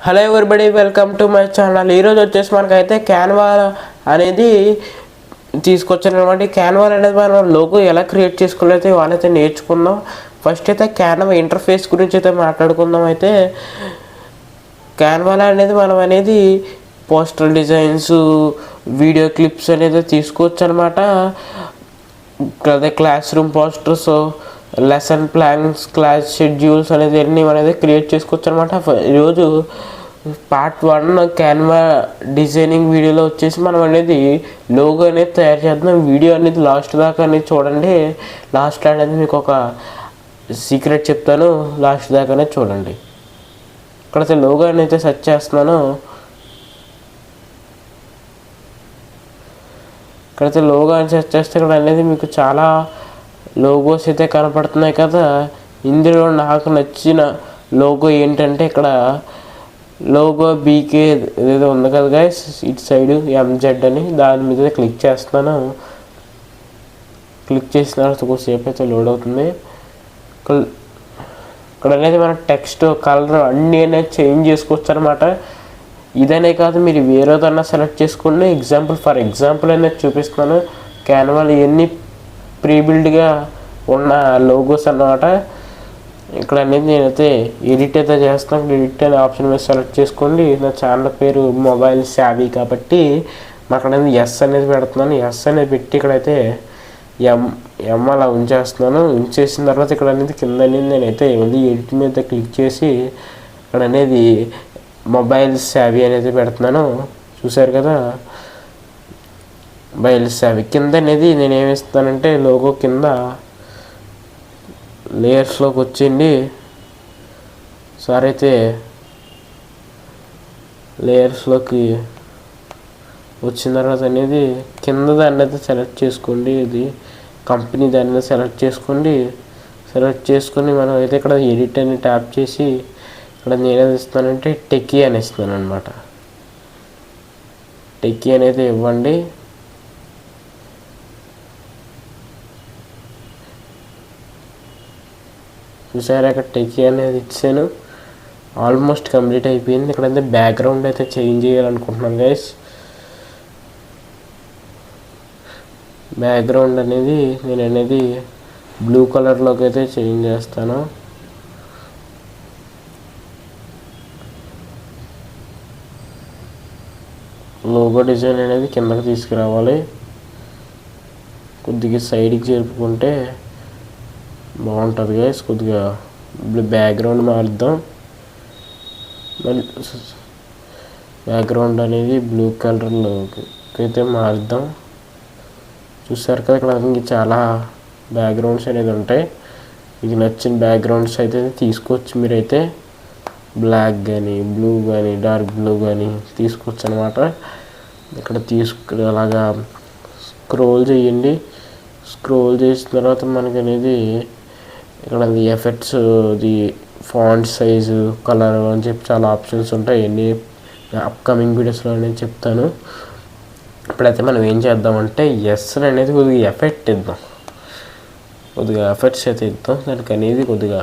Hello everybody, welcome to my channel. ఈరోజు వచ్చేసి మనకైతే క్యాన్వా అనేది తీసుకొచ్చారనమాట. ఈ క్యాన్వా అనేది మనం లోగో ఎలా క్రియేట్ చేసుకోవాలైతే వాళ్ళైతే నేర్చుకుందాం. ఫస్ట్ అయితే క్యాన్వా ఇంటర్ఫేస్ గురించి అయితే మాట్లాడుకుందాం. అయితే క్యాన్వా అనేది మనం అనేది పోస్టర్ డిజైన్స్, వీడియో క్లిప్స్ అనేది తీసుకోవచ్చు అనమాట. అదే class room posters, lesson plans, class schedules అనేది అన్నీ అనేది క్రియేట్ చేసుకోవచ్చు అనమాట. ఈరోజు పార్ట్ 1 క్యాన్వా డిజైనింగ్ వీడియోలో వచ్చేసి మనం అనేది లోగో అనేది తయారు చేద్దాం. వీడియో అనేది లాస్ట్ దాకా అనేది చూడండి. లాస్ట్లో అనేది మీకు ఒక సీక్రెట్ చెప్తాను, లాస్ట్ దాకానే చూడండి. ఇక్కడైతే లోగో అనేది సెర్చ్ చేస్తున్నాను. ఇక్కడైతే లోగో అని సెర్చ్ చేస్తే ఇక్కడ అనేది మీకు చాలా లోగోస్ అయితే కనపడుతున్నాయి కదా. ఇందులో నాకు నచ్చిన లోగో ఏంటంటే ఇక్కడ లోగో బీకే ఏదో ఉంది కదా గైస్, ఇటు సైడ్ ఎంజెడ్ అని, దాని మీద క్లిక్ చేస్తున్నాను. క్లిక్ చేసిన తర్వాత కొద్దిసేపు అయితే లోడ్ అవుతుంది. ఇక్కడ అనేది మన టెక్స్ట్, కలర్ అన్నీ అనేది చేంజ్ చేసుకోవచ్చు అనమాట. ఇదనే కాదు, మీరు వేరేదన్నా సెలెక్ట్ చేసుకోండి. ఫర్ ఎగ్జాంపుల్ అనేది చూపిస్తున్నాను. క్యాన్వాలో ఇవన్నీ ప్రీబిల్డ్గా ఉన్న లోగోస్ అన్నమాట. ఇక్కడ అనేది నేనైతే ఎడిట్ అయితే చేస్తాను. ఎడిట్ అనే ఆప్షన్ మీద సెలెక్ట్ చేసుకోండి. నా ఛానల్ పేరు మొబైల్ శావీ కాబట్టి అక్కడ ఎస్ అనేది పెడుతున్నాను. ఎస్ అనేది పెట్టి ఇక్కడైతే ఎం అలా ఉంచేస్తున్నాను. ఉంచేసిన తర్వాత ఇక్కడ అనేది కింద అనేది నేనైతే మళ్ళీ ఎడిట్ మీద క్లిక్ చేసి ఇక్కడ అనేది మొబైల్ శావీ అనేది పెడుతున్నాను. చూసారు కదా, మొబైల్ శావీ కింద అనేది నేను ఏమిస్తానంటే లోగో కింద లేయర్స్లోకి వచ్చింది. సార్ అయితే లేయర్స్లోకి వచ్చిన తర్వాత అనేది కింద దాన్ని అయితే సెలెక్ట్ చేసుకోండి. ఇది కంపెనీ దాన్ని సెలెక్ట్ చేసుకోండి. సెలెక్ట్ చేసుకొని మనం అయితే ఇక్కడ ఎడిట్ అని ట్యాప్ చేసి ఇక్కడ నేనేది ఇస్తానంటే టెక్కీ అని ఇస్తున్నాను అనమాట. టెక్కీ అనేది ఇవ్వండి. చూసారా, ఇక్కడ టెక్కీ అనేది ఇచ్చాను. ఆల్మోస్ట్ కంప్లీట్ అయిపోయింది. ఇక్కడైతే బ్యాక్గ్రౌండ్ అయితే చేంజ్ చేయాలనుకుంటున్నాను గైస్. బ్యాక్గ్రౌండ్ అనేది నేను అనేది బ్లూ కలర్లోకి అయితే చేంజ్ చేస్తాను. లోగో డిజైన్ అనేది కిందకి తీసుకురావాలి. కొద్దిగా సైడ్కి జరుపుకుంటే బాగుంటుంది గైస్. కొద్దిగా బ్యాక్గ్రౌండ్ మారుద్దాం. మళ్ళీ బ్యాక్గ్రౌండ్ అనేది బ్లూ కలర్లోకి అయితే మారుద్దాం. చూసారు కదా, ఇక్కడ ఇంక చాలా బ్యాక్గ్రౌండ్స్ అనేది ఉంటాయి. మీకు నచ్చిన బ్యాక్గ్రౌండ్స్ అయితే తీసుకోవచ్చు. మీరైతే బ్లాక్ కానీ, బ్లూ కానీ, డార్క్ బ్లూ కానీ తీసుకోవచ్చు అనమాట. ఇక్కడ అలాగా స్క్రోల్ చేయండి. స్క్రోల్ చేసిన తర్వాత మనకి అనేది ఇక్కడ effects, the font size, colour అని చెప్పి చాలా ఆప్షన్స్ ఉంటాయి. ఎన్ని అప్కమింగ్ వీడియోస్లో నేను చెప్తాను. ఇప్పుడైతే మనం ఏం చేద్దామంటే ఎస్ అనేది కొద్దిగా ఎఫెక్ట్ ఇద్దాం. కొద్దిగా ఎఫెక్ట్స్ అయితే ఇద్దాం. దానికి అనేది కొద్దిగా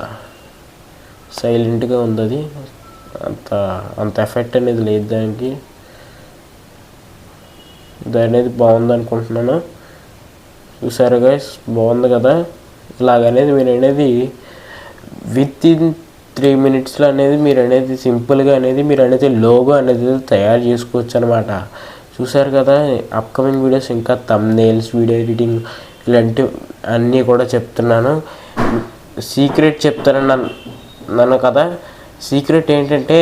సైలెంట్గా ఉంది. అది అంత ఎఫెక్ట్ అనేది లేదు దానికి. ఇది అనేది బాగుంది అనుకుంటున్నాను. చూసారు గైస్, బాగుంది కదా. ఇలాగనేది మీరు అనేది వితిన్ 3 minutesలో అనేది మీరు అనేది సింపుల్గా అనేది మీరు అనేది లోగో అనేది తయారు చేసుకోవచ్చు అనమాట. చూసారు కదా, అప్కమింగ్ వీడియోస్ ఇంకా థంబ్నెయిల్స్, వీడియో ఎడిటింగ్ ఇలాంటివి అన్నీ కూడా చెప్తున్నాను. సీక్రెట్ చెప్తానన్నాను కదా. సీక్రెట్ ఏంటంటే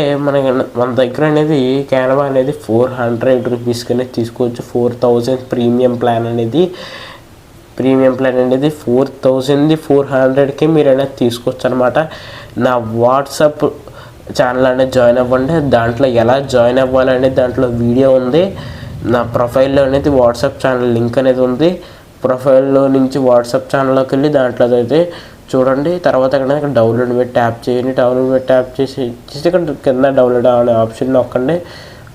మన దగ్గర అనేది క్యాన్వా అనేది 400 రూపీస్కి అనేది తీసుకోవచ్చు. 4000 ప్రీమియం ప్లాన్ అనేది 4400కి మీరు అనేది తీసుకోవచ్చు అనమాట. నా వాట్సాప్ ఛానల్ అనేది జాయిన్ అవ్వండి. దాంట్లో ఎలా జాయిన్ అవ్వాలనేది దాంట్లో వీడియో ఉంది. నా ప్రొఫైల్లో అనేది వాట్సాప్ ఛానల్ లింక్ అనేది ఉంది. ప్రొఫైల్లో నుంచి వాట్సాప్ ఛానల్లోకి వెళ్ళి దాంట్లో అయితే చూడండి. తర్వాత ఇక్కడ డౌన్లోడ్ పెట్టి ట్యాప్ చేయండి. డౌన్లోడ్ పెట్టి ట్యాప్ చేసి ఇక్కడ కింద డౌన్లోడ్ అనే ఆప్షన్ నొక్కండి.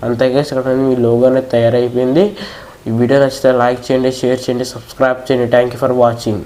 అంతేగా ఇక్కడ మీ లోగో అనేది తయారైపోయింది. ఈ వీడియో నచ్చితే లైక్ చేయండి, షేర్ చేయండి, సబ్స్క్రైబ్ చేయండి. Thank you for watching.